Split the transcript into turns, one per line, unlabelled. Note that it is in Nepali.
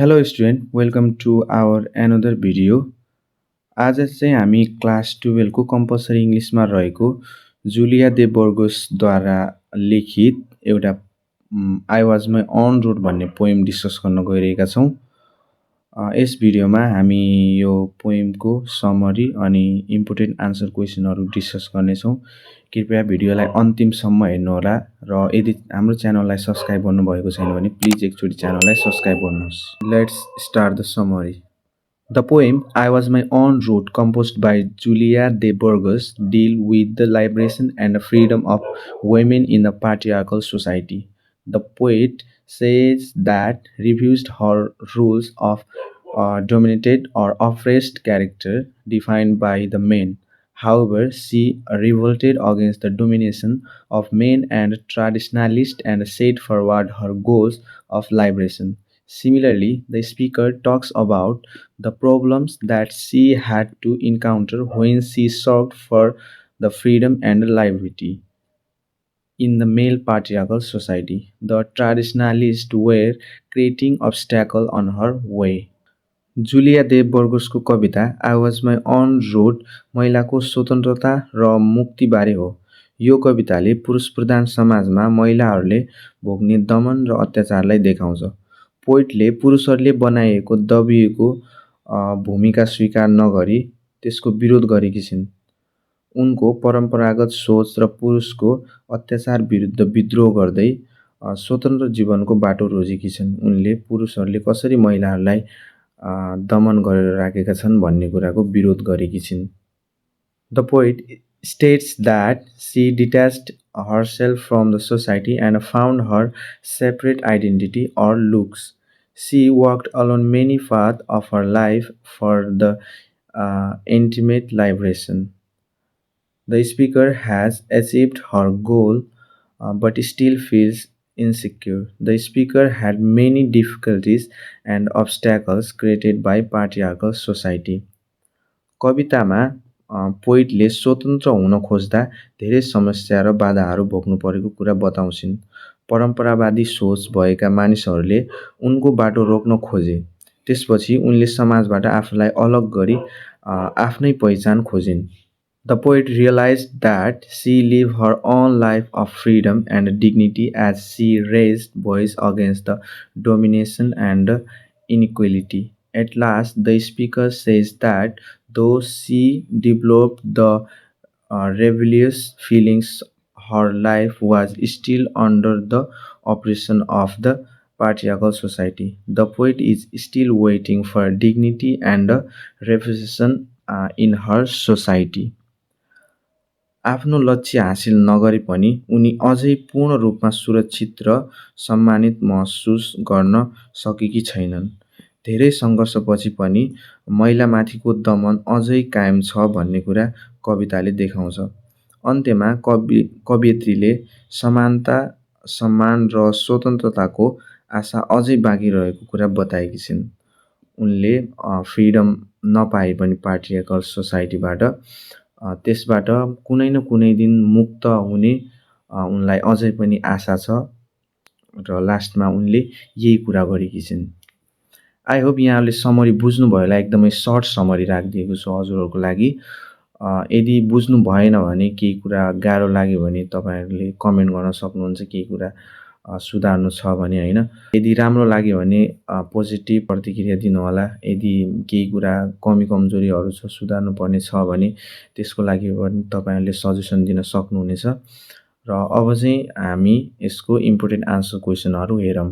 Hello student, welcome to our another video. आज चाहिँ हामी क्लास 12 को कम्पलसरी इङ्ग्लिसमा रहेको जुलिया दे बोर्गोसद्वारा लिखित एउटा I was my own road भन्ने पोएम डिस्कस गर्न गइरहेका छौँ। यस भिडियोमा हामी यो पोएमको समरी अनि इम्पोर्टेन्ट आन्सर क्वेसनहरू डिस्कस गर्नेछौँ। कृपया भिडियोलाई अन्तिमसम्म हेर्नुहोला र यदि हाम्रो च्यानललाई सब्स्क्राइब गर्नुभएको छैन भने प्लिज एकचोटि च्यानललाई सब्स्क्राइब गर्नुहोस्। Let's start the summary. The poem I Was My Own Road, composed by Julia de Burgos, deal with the liberation and freedom of women in a patriarchal society. The poet says that refused her rules of dominated or oppressed character defined by the men. However, she revolted against the domination of men and traditionalists and set forward her goals of liberation. Similarly, the speaker talks about the problems that she had to encounter when she sought for the freedom and liberty in the male patriarchal society. The traditionalists were creating obstacles on her way. Julia de बर्गोसको कविता I was my own road महिलाको स्वतन्त्रता र मुक्तिबारे हो। यो कविताले पुरुष प्रधान समाजमा महिलाहरूले भोग्ने दमन र अत्याचारलाई देखाउँछ। पोइटले पुरुषहरूले बनाएको दबिएको भूमिका स्वीकार नगरी त्यसको विरोध गरेकी छिन्। उनको परम्परागत सोच र पुरुषको अत्याचार विरुद्ध विद्रोह गर्दै स्वतन्त्र जीवनको बाटो रोजेकी छन्। उनले पुरुषहरूले कसरी महिलाहरूलाई दमन गरेर राखेका छन् भन्ने कुराको विरोध गरेकी छिन्। The poet states that she detached herself from the society and found her separate identity or looks. She walked along many paths of her life for the intimate liberation. The speaker has achieved her goal but still feels insecure. The speaker had many difficulties and obstacles created by patriarchal society. कवितामा पोइटले स्वतन्त्र हुन खोज्दा धेरै समस्या र बाधाहरू भोग्नु परेको कुरा बताउँछिन्। परम्परावादी सोच भएका मानिसहरूले उनको बाटो रोक्न खोजे। त्यसपछि उनले समाजबाट आफूलाई अलग गरी आफ्नै पहिचान खोजिन्। The poet realized that she lived her own life of freedom and dignity as she raised voice against the domination and inequality. At last, the speaker says that though she developed the rebellious feelings, her life was still under the oppression of the patriarchal society. The poet is still waiting for dignity and representation in her society. आफ्नो लक्ष्य हासिल नगरे पनि उनी अझै पूर्ण रूपमा सुरक्षित र सम्मानित महसुस गर्न सकेकी छैनन्। धेरै सङ्घर्षपछि पनि महिलामाथिको दमन अझै कायम छ भन्ने कुरा कविताले देखाउँछ। अन्त्यमा कवयित्रीले समानता, सम्मान र स्वतन्त्रताको आशा अझै बाँकी रहेको कुरा बताएकी छिन्। उनले फ्रिडम नपाए पनि पाट्रियार्कल सोसाइटीबाट त्यसबाट कुनै न कुनै दिन मुक्त हुने उनलाई अझै पनि आशा छ र लास्टमा उनले यही कुरा गरेकी छिन्। आई होप यहाँले समरी बुझ्नुभयो होला। एकदमै सर्ट समरी राखिदिएको छु हजुरहरूको लागि। यदि बुझ्नु भएन भने केही कुरा गाह्रो लाग्यो भने तपाईहरुले कमेन्ट गर्न सक्नुहुन्छ, केही कुरा सुधार्नु छ भने हैन। यदि राम्रो लाग्यो भने पोजिटिभ प्रतिक्रिया दिनु होला। यदि केही कुरा कमी कमजोरीहरु छ, सुधार्नु पर्ने छ भने त्यसको लागि पनि तपाईहरुले सजेसन दिन सक्नुहुनेछ। र अब चाहिँ हामी यसको इम्पोर्टेन्ट आन्सर क्वेशनहरु हेरौं।